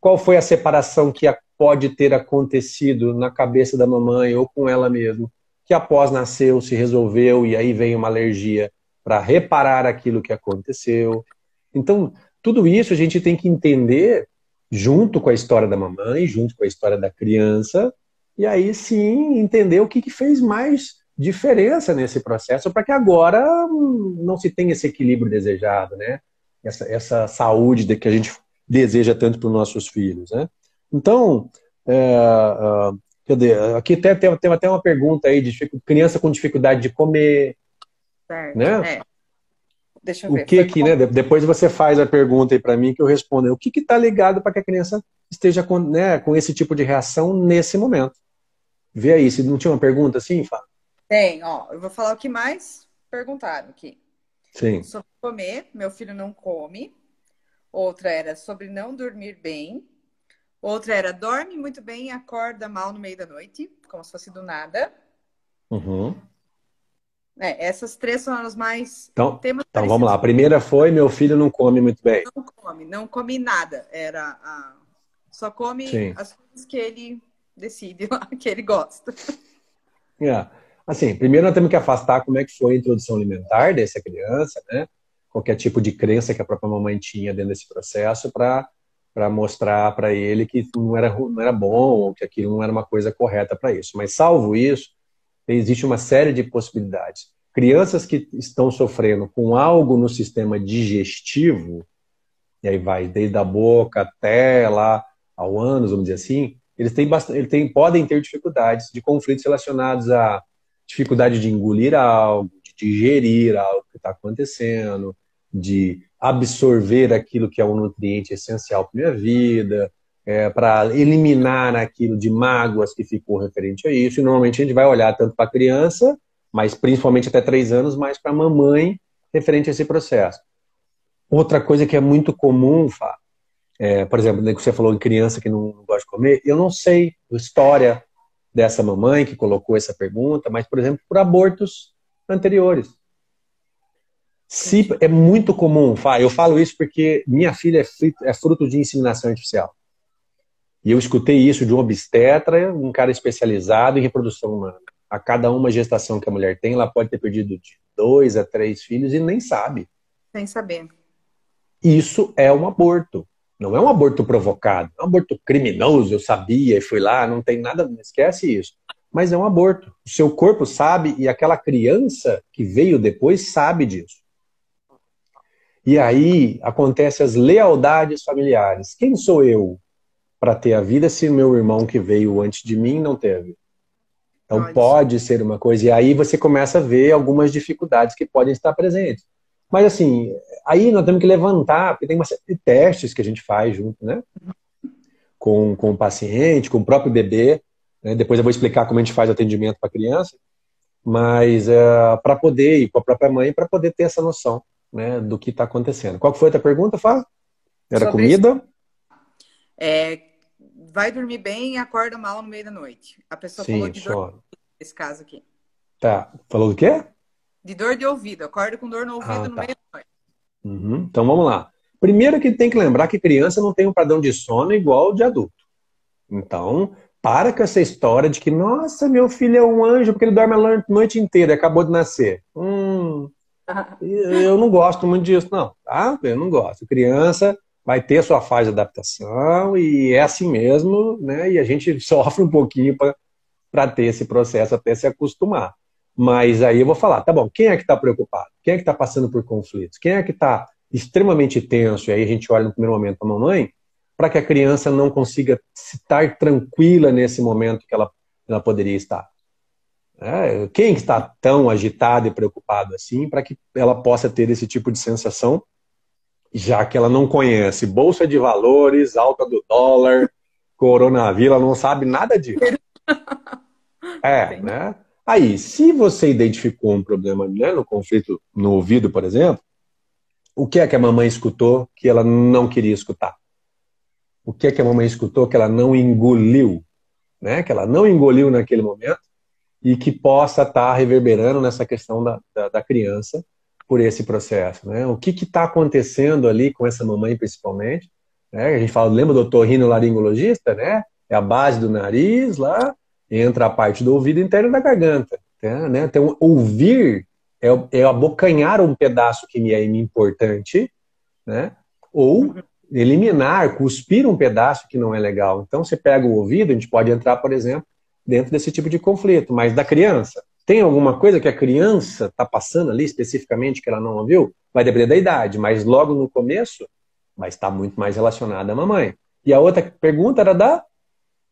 Qual foi a separação que pode ter acontecido na cabeça da mamãe ou com ela mesma, que após nasceu se resolveu e aí vem uma alergia para reparar aquilo que aconteceu. Então, tudo isso a gente tem que entender junto com a história da mamãe, junto com a história da criança, e aí sim entender o que fez mais diferença nesse processo para que agora não se tenha esse equilíbrio desejado, né? Essa saúde que a gente deseja tanto para os nossos filhos, né? Então, aqui tem até uma pergunta aí de criança com dificuldade de comer, Certo. né? Deixa eu O ver. que, né? Depois você faz a pergunta aí para mim que eu respondo. O que está ligado para que a criança esteja com esse tipo de reação nesse momento? Vê aí, se não tinha uma pergunta assim, Fá? Tem, ó. Eu vou falar o que mais perguntaram aqui. Sim. Sobre comer, meu filho não come. Outra era sobre não dormir bem. Outra era dorme muito bem e acorda mal no meio da noite, como se fosse do nada. Uhum. Essas três são as mais Então temas vamos lá. A parecidos. primeira foi meu filho não come muito bem. Não come nada. Só come Sim. as coisas que ele decide lá, que ele gosta. Assim, primeiro nós temos que afastar como é que foi a introdução alimentar dessa criança, né? Qualquer tipo de crença que a própria mamãe tinha dentro desse processo para mostrar para ele que não era bom ou que aquilo não era uma coisa correta para isso. Mas salvo isso, existe uma série de possibilidades. Crianças que estão sofrendo com algo no sistema digestivo, e aí vai desde a boca até lá ao ânus, vamos dizer assim, eles podem ter dificuldades de conflitos relacionados à dificuldade de engolir algo, de digerir algo que está acontecendo, de absorver aquilo que é um nutriente essencial para a minha vida, para eliminar aquilo de mágoas que ficou referente a isso. E normalmente a gente vai olhar tanto para a criança, mas principalmente até 3 anos, mais para a mamãe referente a esse processo. Outra coisa que é muito comum, Fá, por exemplo, que você falou em criança que não gosta de comer, eu não sei a história dessa mamãe que colocou essa pergunta, mas, por exemplo, por abortos anteriores. É muito comum, Fá, eu falo isso porque minha filha é fruto de inseminação artificial. E eu escutei isso de um obstetra, um cara especializado em reprodução humana. A cada uma gestação que a mulher tem, ela pode ter perdido de 2 a 3 filhos e nem sabe. Sem saber. Isso é um aborto. Não é um aborto provocado. É um aborto criminoso, eu sabia e fui lá, não tem nada, esquece isso. Mas é um aborto. O seu corpo sabe e aquela criança que veio depois sabe disso. E aí acontecem as lealdades familiares. Quem sou eu para ter a vida se meu irmão que veio antes de mim não teve? Então pode ser uma coisa. E aí você começa a ver algumas dificuldades que podem estar presentes. Mas assim, aí nós temos que levantar, porque tem uma série de testes que a gente faz junto, né? Com o paciente, com o próprio bebê. Né? Depois eu vou explicar como a gente faz atendimento para criança. Mas para poder ir com a própria mãe, para poder ter essa noção, né, do que está acontecendo. Qual que foi a tua pergunta, Fá? Era sobre comida? Vai dormir bem e acorda mal no meio da noite. A pessoa falou de dor nesse caso aqui. Tá. Falou do quê? De dor de ouvido. Acorda com dor no ouvido no meio da noite. Uhum. Então vamos lá. Primeiro que tem que lembrar que criança não tem um padrão de sono igual ao de adulto. Então, para com essa história de que, nossa, meu filho é um anjo porque ele dorme a noite inteira e acabou de nascer. Eu não gosto muito disso, não. Tá? Eu não gosto. Criança vai ter a sua fase de adaptação e é assim mesmo, né? E a gente sofre um pouquinho para ter esse processo até se acostumar. Mas aí eu vou falar, tá bom, quem é que está preocupado? Quem é que está passando por conflitos? Quem é que está extremamente tenso? E aí a gente olha no primeiro momento para a mamãe, para que a criança não consiga estar tranquila nesse momento que ela poderia estar. Quem está tão agitado e preocupado assim para que ela possa ter esse tipo de sensação, já que ela não conhece bolsa de valores, alta do dólar, coronavírus, ela não sabe nada disso. Né? Aí, se você identificou um problema, né, no conflito no ouvido, por exemplo, o que é que a mamãe escutou que ela não queria escutar? O que é que a mamãe escutou que ela não engoliu? Né? Que ela não engoliu naquele momento e que possa estar reverberando nessa questão da criança por esse processo, né? O que está acontecendo ali com essa mamãe, principalmente, né? A gente fala, lembra do otorrinolaringologista, né? É a base do nariz, lá entra a parte do ouvido interno da garganta, né? Então, ouvir é abocanhar um pedaço que me é importante, né? Ou eliminar, cuspir um pedaço que não é legal. Então, você pega o ouvido, a gente pode entrar, por exemplo, dentro desse tipo de conflito. Mas da criança, tem alguma coisa que a criança está passando ali especificamente que ela não ouviu? Vai depender da idade, mas logo no começo vai estar muito mais relacionada à mamãe. E a outra pergunta era da...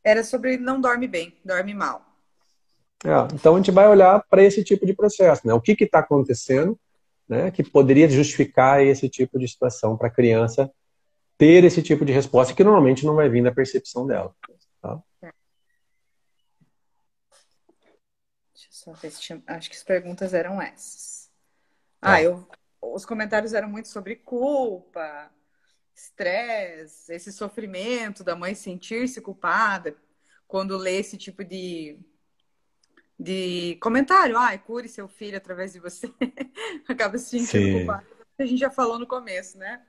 Era sobre não dorme bem, dorme mal. Então a gente vai olhar para esse tipo de processo, né? O que está acontecendo, né, que poderia justificar esse tipo de situação para a criança ter esse tipo de resposta que normalmente não vai vir da percepção dela. Tá? Deixa eu só ver se tinha... Acho que as perguntas eram essas. Tá. Os comentários eram muito sobre culpa, estresse, esse sofrimento da mãe sentir-se culpada quando lê esse tipo de comentário. Cure seu filho através de você. Acaba se sentindo culpada. A gente já falou no começo, né?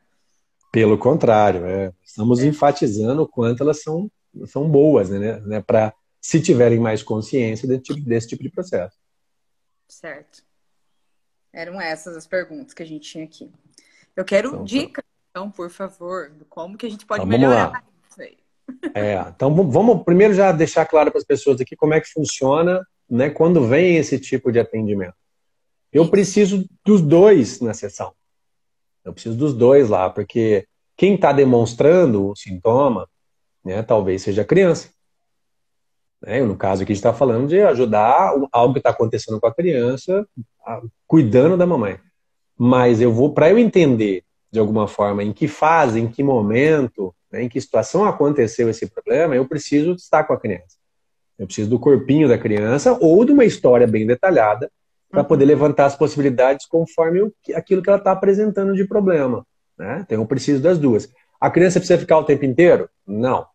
Pelo contrário, estamos enfatizando o quanto elas são boas, né? Para, se tiverem mais consciência desse tipo de processo. Certo. Eram essas as perguntas que a gente tinha aqui. Eu quero dicas, então, por favor, de como que a gente pode melhorar isso aí. Então, vamos primeiro já deixar claro para as pessoas aqui como é que funciona, né, quando vem esse tipo de atendimento. Eu preciso dos dois na sessão. Eu preciso dos dois lá, porque quem está demonstrando o sintoma, né, talvez seja a criança. Né? No caso aqui, a gente está falando de ajudar algo que está acontecendo com a criança, cuidando da mamãe. Mas para eu entender, de alguma forma, em que fase, em que momento, né, em que situação aconteceu esse problema, eu preciso estar com a criança. Eu preciso do corpinho da criança ou de uma história bem detalhada para poder levantar as possibilidades conforme aquilo que ela está apresentando de problema. Né? Então eu preciso das duas. A criança precisa ficar o tempo inteiro? Não.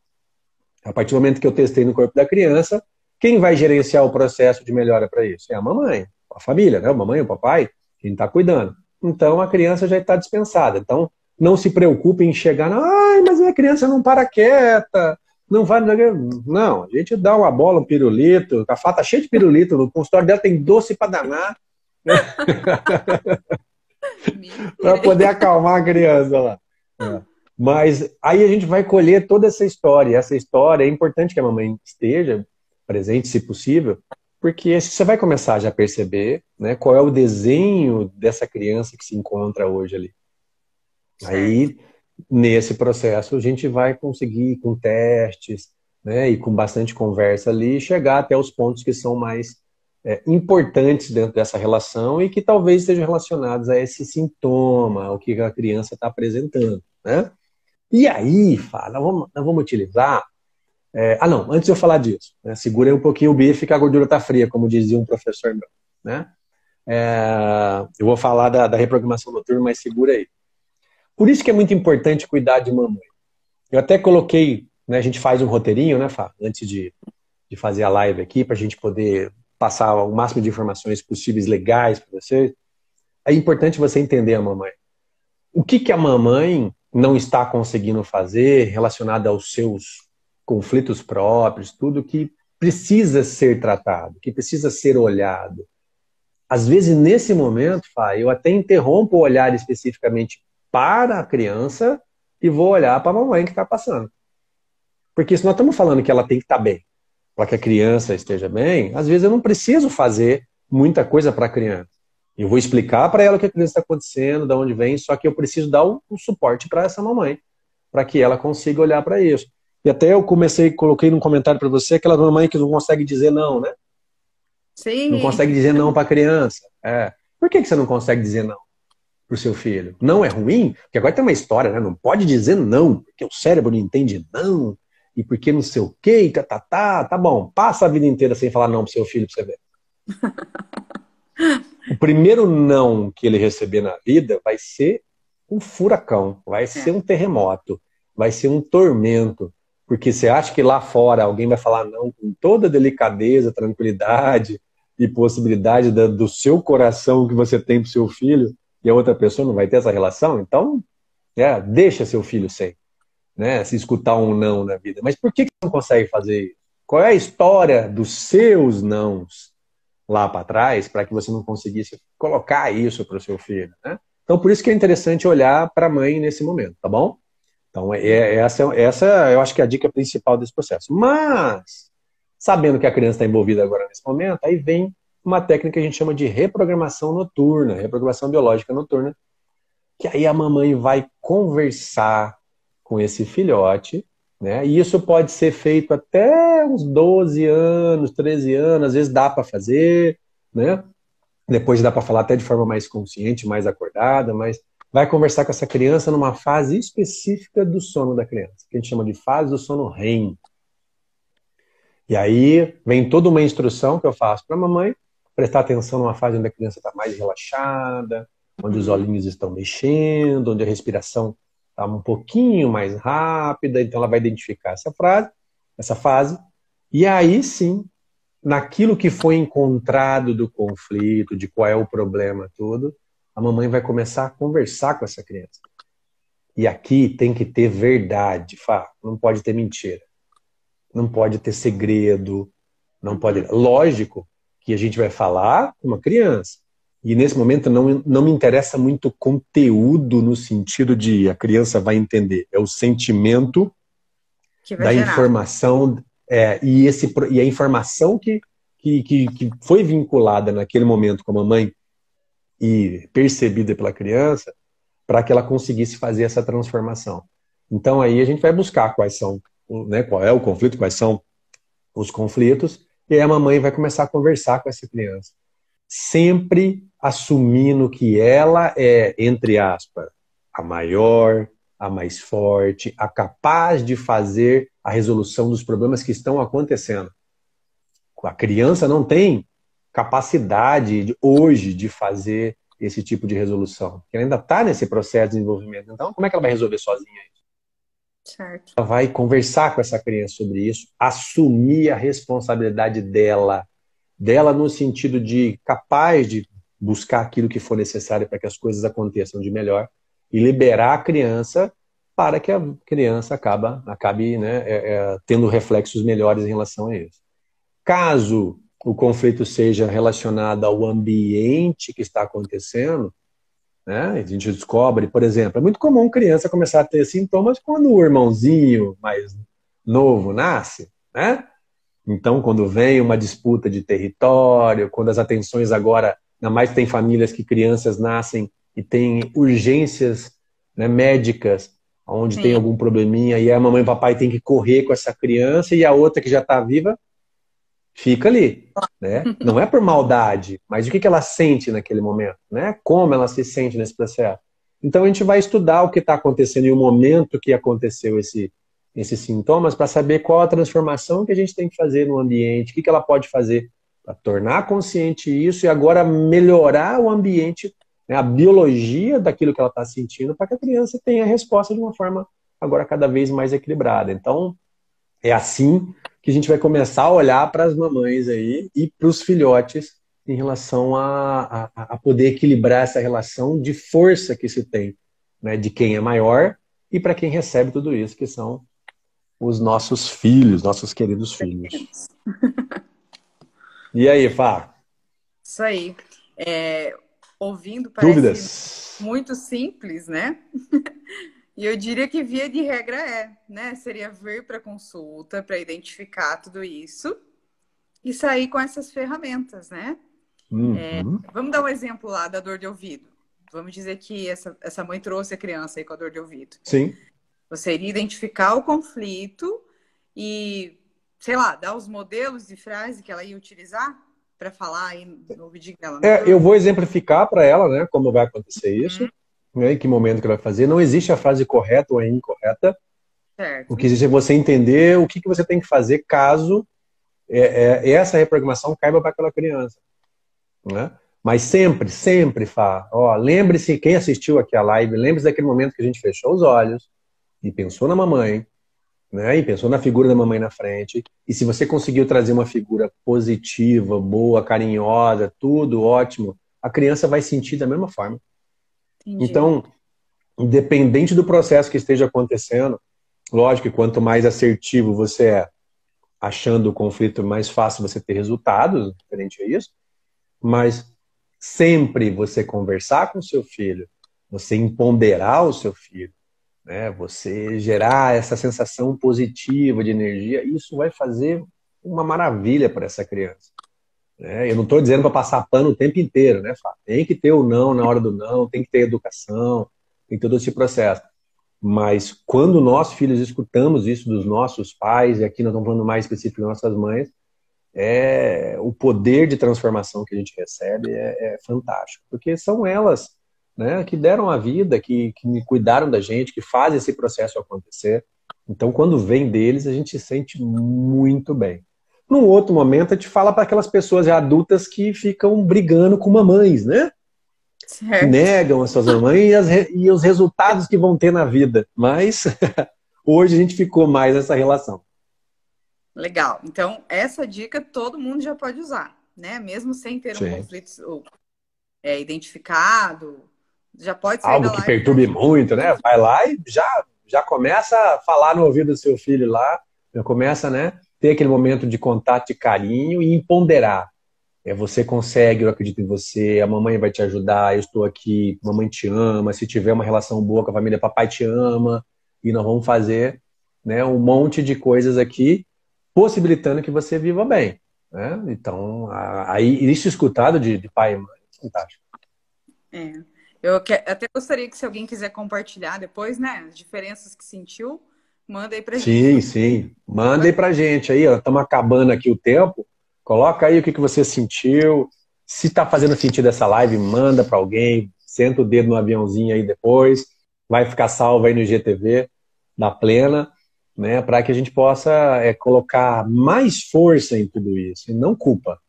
A partir do momento que eu testei no corpo da criança, quem vai gerenciar o processo de melhora para isso? É a mamãe, a família, né? A mamãe, o papai, quem está cuidando. Então a criança já está dispensada. Então não se preocupe em chegar, mas a criança não para quieta, não vai... Não, a gente dá uma bola, um pirulito, a Fá tá cheia de pirulito, no consultório dela tem doce para danar. Para poder acalmar a criança lá. Mas aí a gente vai colher toda essa história. E essa história é importante que a mamãe esteja presente, se possível, porque você vai começar já a perceber, né, qual é o desenho dessa criança que se encontra hoje ali. Certo. Aí, nesse processo, a gente vai conseguir, com testes, né, e com bastante conversa ali, chegar até os pontos que são mais importantes dentro dessa relação e que talvez estejam relacionados a esse sintoma, ao que a criança está apresentando, né? E aí, Fá, nós vamos utilizar... não, antes de eu falar disso, né, segura aí um pouquinho o bife que a gordura está fria, como dizia um professor meu, né? Eu vou falar da reprogramação noturna, mas segura aí. Por isso que é muito importante cuidar de mamãe. Eu até coloquei, né, a gente faz um roteirinho, né, Fá, antes de fazer a live aqui, para a gente poder passar o máximo de informações possíveis legais para você. É importante você entender a mamãe. O que a mamãe não está conseguindo fazer relacionado aos seus conflitos próprios, tudo que precisa ser tratado, que precisa ser olhado. Às vezes, nesse momento, Fá, eu até interrompo o olhar especificamente para a criança e vou olhar para a mamãe que está passando. Porque se nós estamos falando que ela tem que estar bem, para que a criança esteja bem, às vezes eu não preciso fazer muita coisa para a criança. Eu vou explicar para ela o que a criança está acontecendo, de onde vem, só que eu preciso dar o suporte para essa mamãe, para que ela consiga olhar para isso. E até eu coloquei num comentário para você, aquela mamãe que não consegue dizer não, né? Sim. Não consegue dizer não para a criança. Por que você não consegue dizer não para o seu filho? Não é ruim? Porque agora tem uma história, né? Não pode dizer não, porque o cérebro não entende não, e porque não sei o quê, tá bom. Passa a vida inteira sem falar não para o seu filho, para você ver. O primeiro não que ele receber na vida vai ser um furacão, vai ser um terremoto, vai ser um tormento. Porque você acha que lá fora alguém vai falar não com toda delicadeza, tranquilidade, e possibilidade do seu coração que você tem pro seu filho e a outra pessoa não vai ter essa relação, então deixa seu filho sem, né? Se escutar um não na vida. Mas por que você não consegue fazer isso? Qual é a história dos seus nãos lá para trás para que você não conseguisse colocar isso para o seu filho, né? Então, por isso que é interessante olhar para a mãe nesse momento, tá bom? Então, essa eu acho que é a dica principal desse processo. Mas, sabendo que a criança está envolvida agora nesse momento, aí vem uma técnica que a gente chama de reprogramação noturna, reprogramação biológica noturna, que aí a mamãe vai conversar com esse filhote, né? E isso pode ser feito até uns 12 anos, 13 anos, às vezes dá para fazer, né? Depois dá para falar até de forma mais consciente, mais acordada, mas vai conversar com essa criança numa fase específica do sono da criança, que a gente chama de fase do sono REM. E aí vem toda uma instrução que eu faço para a mamãe prestar atenção numa fase onde a criança está mais relaxada, onde os olhinhos estão mexendo, onde a respiração está um pouquinho mais rápida, então ela vai identificar essa fase, e aí sim, naquilo que foi encontrado do conflito, de qual é o problema todo, a mamãe vai começar a conversar com essa criança. E aqui tem que ter verdade, não pode ter mentira. Não pode ter segredo, não pode... Lógico que a gente vai falar com uma criança. E nesse momento não me interessa muito o conteúdo no sentido de a criança vai entender. É o sentimento da informação e a informação que foi vinculada naquele momento com a mamãe e percebida pela criança para que ela conseguisse fazer essa transformação. Então aí a gente vai buscar quais são, né, qual é o conflito, quais são os conflitos, e aí a mamãe vai começar a conversar com essa criança. Sempre assumindo que ela é, entre aspas, a maior, a mais forte, a capaz de fazer a resolução dos problemas que estão acontecendo. A criança não tem capacidade hoje de fazer esse tipo de resolução. Ela ainda está nesse processo de desenvolvimento. Então, como é que ela vai resolver sozinha isso? Certo. Ela vai conversar com essa criança sobre isso, assumir a responsabilidade dela no sentido de capaz de buscar aquilo que for necessário para que as coisas aconteçam de melhor e liberar a criança para que a criança acabe tendo reflexos melhores em relação a isso. Caso o conflito seja relacionado ao ambiente que está acontecendo, né, a gente descobre, por exemplo, é muito comum criança começar a ter sintomas quando o irmãozinho mais novo nasce, né? Então, quando vem uma disputa de território, quando as atenções agora, ainda mais tem famílias que crianças nascem e têm urgências, né, médicas, onde tem algum probleminha, e a mamãe e o papai tem que correr com essa criança e a outra que já está viva fica ali, né? Não é por maldade, mas o que ela sente naquele momento, né? Como ela se sente nesse processo. Então a gente vai estudar o que está acontecendo e o momento que aconteceu esses sintomas para saber qual a transformação que a gente tem que fazer no ambiente, o que ela pode fazer para tornar consciente isso e agora melhorar o ambiente, né, a biologia daquilo que ela está sentindo para que a criança tenha a resposta de uma forma agora cada vez mais equilibrada. Então é assim que a gente vai começar a olhar para as mamães aí e para os filhotes em relação a poder equilibrar essa relação de força que se tem, né, de quem é maior e para quem recebe tudo isso, que são os nossos filhos, nossos queridos filhos. E aí, Fá? Isso aí. Ouvindo parece Dúvidas? muito simples, né? E eu diria que via de regra né? Seria vir para consulta para identificar tudo isso e sair com essas ferramentas, né? Vamos dar um exemplo lá da dor de ouvido. Vamos dizer que essa mãe trouxe a criança aí com a dor de ouvido. Sim. Você iria identificar o conflito e, sei lá, dar os modelos de frase que ela ia utilizar para falar aí no ouvidinho dela. Eu vou exemplificar para ela, né, como vai acontecer isso, né, em que momento que ela vai fazer. Não existe a frase correta ou incorreta. Certo. O que existe é você entender o que você tem que fazer caso essa reprogramação caiba para aquela criança, né? Mas sempre, Fá, lembre-se, quem assistiu aqui a live, lembre-se daquele momento que a gente fechou os olhos e pensou na mamãe, né? E pensou na figura da mamãe na frente. E se você conseguiu trazer uma figura positiva, boa, carinhosa, tudo ótimo, a criança vai sentir da mesma forma. Entendi. Então, independente do processo que esteja acontecendo, lógico que quanto mais assertivo você é, achando o conflito, mais fácil você ter resultados, diferente a isso, mas sempre você conversar com o seu filho, você empoderar o seu filho, né? Você gerar essa sensação positiva de energia, isso vai fazer uma maravilha para essa criança, né? Eu não estou dizendo para passar pano o tempo inteiro, né? Tem que ter o não na hora do não, tem que ter educação, tem todo esse processo. Mas quando nós, filhos, escutamos isso dos nossos pais, e aqui nós estamos falando mais específico das nossas mães, o poder de transformação que a gente recebe é fantástico. Porque são elas, né, que deram a vida, que cuidaram da gente, que fazem esse processo acontecer. Então, quando vem deles, a gente se sente muito bem. Num outro momento, a gente fala para aquelas pessoas já adultas que ficam brigando com mamães, né? Que Certo. negam as suas mamães e os resultados que vão ter na vida. Mas hoje a gente ficou mais nessa relação. Legal. Então, essa dica todo mundo já pode usar, né? Mesmo sem ter um Sim. conflito identificado, já pode sair Algo da que live já. perturbe muito, né? Vai lá e já começa a falar no ouvido do seu filho lá, já começa, né? Ter aquele momento de contato, de carinho e empoderar. Você consegue, eu acredito em você, a mamãe vai te ajudar, eu estou aqui, mamãe te ama, se tiver uma relação boa com a família, papai te ama, e nós vamos fazer, né, um monte de coisas aqui, possibilitando que você viva bem, né? Então, aí, isso escutado de pai e mãe, é fantástico. É. Até gostaria que se alguém quiser compartilhar depois, né, as diferenças que sentiu, manda aí pra gente. Sim, sim. Manda aí pra gente aí, ó. Estamos acabando aqui o tempo. Coloca aí o que você sentiu. Se está fazendo sentido essa live, manda para alguém. Senta o dedo no aviãozinho aí depois. Vai ficar salvo aí no IGTV da Plena, né? Para que a gente possa colocar mais força em tudo isso e não culpa,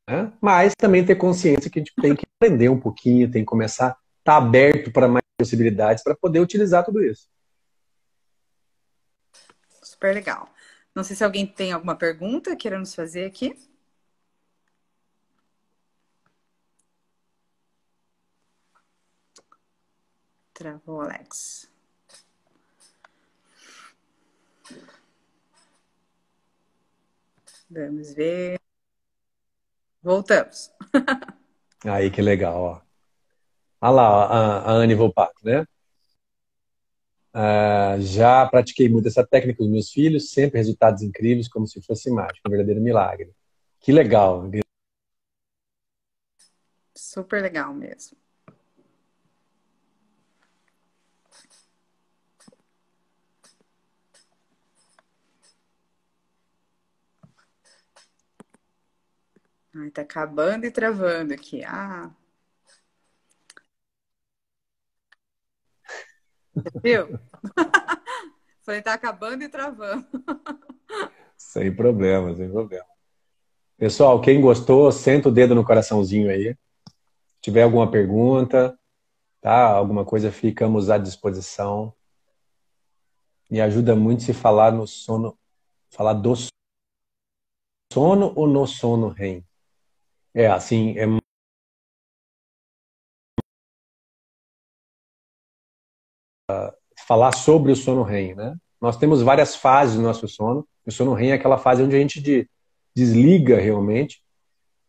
né? Mas também ter consciência que a gente tem que aprender um pouquinho, tem que começar a estar aberto para mais possibilidades para poder utilizar tudo isso. Super legal. Não sei se alguém tem alguma pergunta queira nos fazer aqui. Travou, Alex. Vamos ver. Voltamos. Aí que legal, ó. Olha lá, a Anne Volpato, né? Já pratiquei muito essa técnica com os meus filhos, sempre resultados incríveis, como se fosse mágica, um verdadeiro milagre. Que legal. Super legal mesmo. Ai, tá acabando e travando aqui. Ah, viu? Falei, tá acabando e travando. Sem problema, sem problema. Pessoal, quem gostou, senta o dedo no coraçãozinho aí. Se tiver alguma pergunta, tá? Alguma coisa, ficamos à disposição. Me ajuda muito se falar no sono, falar do sono ou no sono REM. Assim, falar sobre o sono REM, né? Nós temos várias fases do nosso sono. O sono REM é aquela fase onde a gente desliga realmente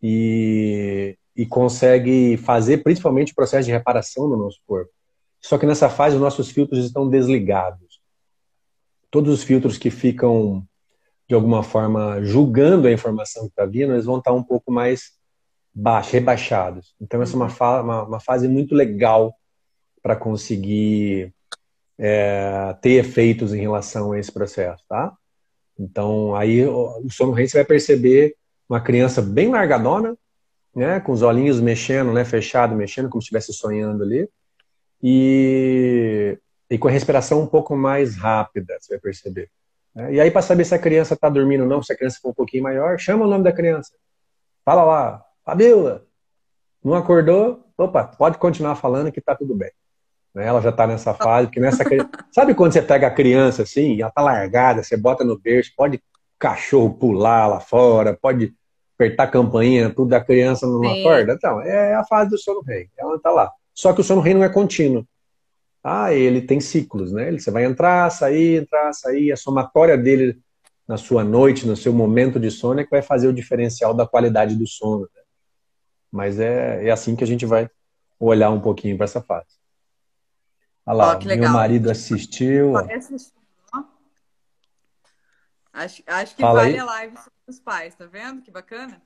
e consegue fazer principalmente o processo de reparação do nosso corpo. Só que nessa fase os nossos filtros estão desligados. Todos os filtros que ficam, de alguma forma, julgando a informação que está vindo, eles vão estar um pouco mais rebaixados. Então essa é Uhum. uma fase muito legal para conseguir ter efeitos em relação a esse processo, tá? Então, aí o sono REM você vai perceber uma criança bem largadona, né, com os olhinhos mexendo, né, fechado, mexendo, como se estivesse sonhando ali, e com a respiração um pouco mais rápida, você vai perceber. E aí, para saber se a criança está dormindo ou não, se a criança for um pouquinho maior, chama o nome da criança. Fala lá, Fabiola, não acordou? Opa, pode continuar falando que está tudo bem. né? Ela já está nessa fase, porque sabe quando você pega a criança assim, ela tá largada, você bota no berço, pode cachorro pular lá fora, pode apertar a campainha, tudo da criança não Sim. acorda? Então, é a fase do sono REM, ela tá lá. Só que o sono REM não é contínuo. Ah, ele tem ciclos, né? Você vai entrar, sair, a somatória dele na sua noite, no seu momento de sono é que vai fazer o diferencial da qualidade do sono, né? Mas é assim que a gente vai olhar um pouquinho para essa fase. Olha Ó, lá, ó, que meu legal. marido assistiu, ó. Vai assistir, ó. Acho que Fala vale aí. a live sobre os pais, tá vendo? Que bacana.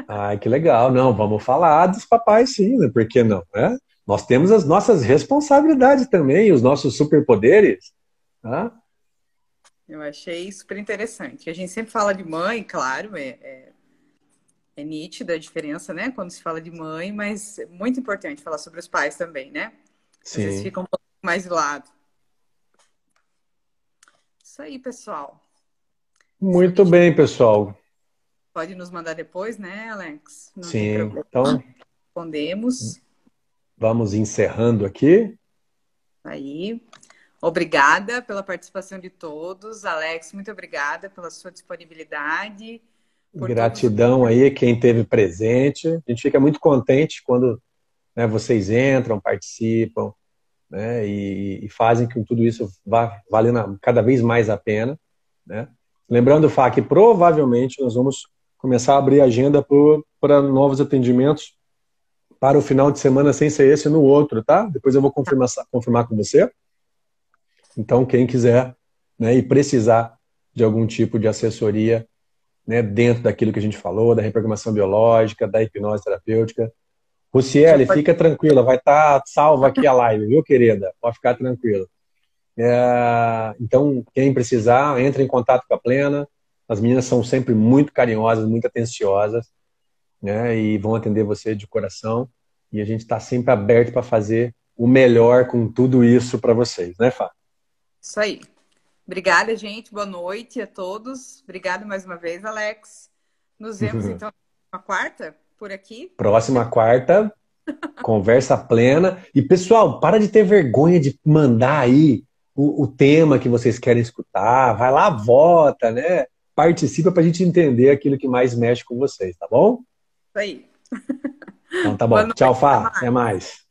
Ai, que legal. Não, vamos falar dos papais sim, né? Por que não, né? Nós temos as nossas responsabilidades também, os nossos superpoderes, tá? Eu achei super interessante. A gente sempre fala de mãe, claro, é nítida a diferença, né? Quando se fala de mãe, mas é muito importante falar sobre os pais também, né? Às vezes Sim. fica um pouco mais de lado. Isso aí, pessoal. Se alguém Muito tiver, bem, pessoal. pode nos mandar depois, né, Alex? Não tem Sim. problema. Então, Respondemos. vamos encerrando aqui. Aí. Obrigada pela participação de todos. Alex, muito obrigada pela sua disponibilidade, por todos os. Gratidão aí quem esteve presente. A gente fica muito contente quando, né, vocês entram, participam, né, e fazem com que tudo isso vá valendo cada vez mais a pena, né? Lembrando, Fá, que provavelmente nós vamos começar a abrir agenda para novos atendimentos para o final de semana, sem ser esse no outro, tá? Depois eu vou confirmar com você. Então, quem quiser, né, e precisar de algum tipo de assessoria, né, dentro daquilo que a gente falou, da reprogramação biológica, da hipnose terapêutica. Já Luciele, pode. fica tranquila, vai estar salva aqui a live, viu, querida? Pode ficar tranquila. Então, quem precisar, entre em contato com a Plena. As meninas são sempre muito carinhosas, muito atenciosas, né, e vão atender você de coração. E a gente está sempre aberto para fazer o melhor com tudo isso para vocês, né, Fá? Isso aí. Obrigada, gente. Boa noite a todos. Obrigada mais uma vez, Alex. Nos vemos então na quarta, por aqui. Próxima quarta, conversa plena. E, pessoal, para de ter vergonha de mandar aí o tema que vocês querem escutar. Vai lá, vota, né? Participa para a gente entender aquilo que mais mexe com vocês, tá bom? Isso aí. Então tá Boa bom. Tchau, noite. Até Fá. Até mais. mais.